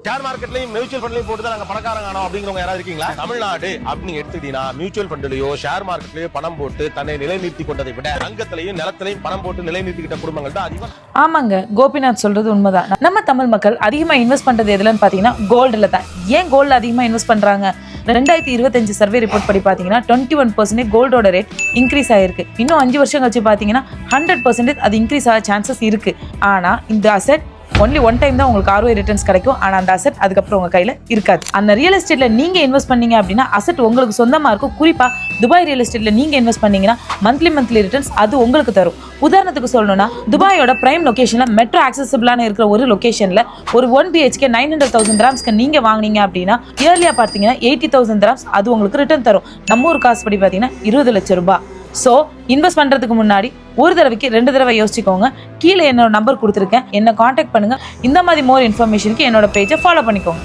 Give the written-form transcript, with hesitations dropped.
Share மார்க்கெட்லயும் mutual ஃபண்ட்லயும் போட்டு தான் நாங்க பணக்காரங்க ஆனோம் அப்படிங்கிறவங்க யாராவது இருக்கீங்களா? தமிழ்நாடு அப்படின்னு எடுத்துக்கிட்டீங்கன்னா மியூச்சுவல் ஃபண்ட்லயோ ஷேர் மார்க்கெட்லயோ பணம் போட்டு தன்னை நிலைநிறுத்தி கொண்டதை விட தங்கத்திலையும் நிலத்திலையும் பணம் போட்டு நிலைநிறுத்திக்கிட்ட குடும்பங்கள் தான் அதிகம். ஆமாங்க, கோபிநாத் சொல்றது உண்மைதான். நம்ம தமிழ் மக்கள் அதிகமா இன்வெஸ்ட் பண்றது எதுலன்னு பாத்தீங்கன்னா கோல்டுல தான். ஏன் கோல்டு அதிகமா இன்வெஸ்ட் பண்றாங்க? 2025 சர்வே ரிப்போர்ட் படி பாத்தீங்கன்னா 21% கோல்டோட ரேட் இன்க்ரீஸ் ஆயிருக்கு. இன்னும் 5 வருஷம் கழிச்சு பாத்தீங்கன்னா 100% அது இன்க்ரீஸ் ஆக சான்சஸ் இருக்கு. ஆனா இந்த அசெட் ஒன்லி ஒன் டைம் தான் உங்களுக்கு ROI ரிட்டர்ன்ஸ் கிடைக்கும். ஆனா அந்த அசெட் அதுக்கப்புறம் உங்க கையில இருக்காது. அந்த ரியல் எஸ்டேட்ல நீங்க இன்வெஸ்ட் பண்ணீங்க அப்படின்னா அசெட் உங்களுக்கு சொந்தமா இருக்கும். குறிப்பா துபாய் ரியல் எஸ்டேட்ல நீங்க இன்வெஸ்ட் பண்ணீங்கன்னா மந்த்லி ரிட்டர்ன்ஸ் அது உங்களுக்கு தரும். உதாரணத்துக்கு சொல்லணும்னா துபாயோட பிரைம் லொகேஷன்ல மெட்ரோ ஆக்சசிபிளான இருக்கிற ஒரு லொகேஷன்ல ஒரு 1 BHK 900,000 dirhamsக்கு நீங்க வாங்குனீங்க அப்படின்னா இயர்லியா பார்த்தீங்கன்னா 80,000 dirhams அது உங்களுக்கு ரிட்டர்ன் தரும். நம்ம ஊர் காசு படி பார்த்தீங்கன்னா 20 லட்சம் ரூபாய். ஸோ இன்வெஸ்ட் பண்றதுக்கு முன்னாடி ஒரு தடவைக்கு 2 தடவை யோசிச்சுக்கோங்க. கீழே என்னோட நம்பர் கொடுத்துருக்கேன், என்ன காண்டாக்ட் பண்ணுங்க. இந்த மாதிரி மோர் இன்ஃபர்மேஷனுக்கு என்னோட பேஜை ஃபாலோ பண்ணிக்கோங்க.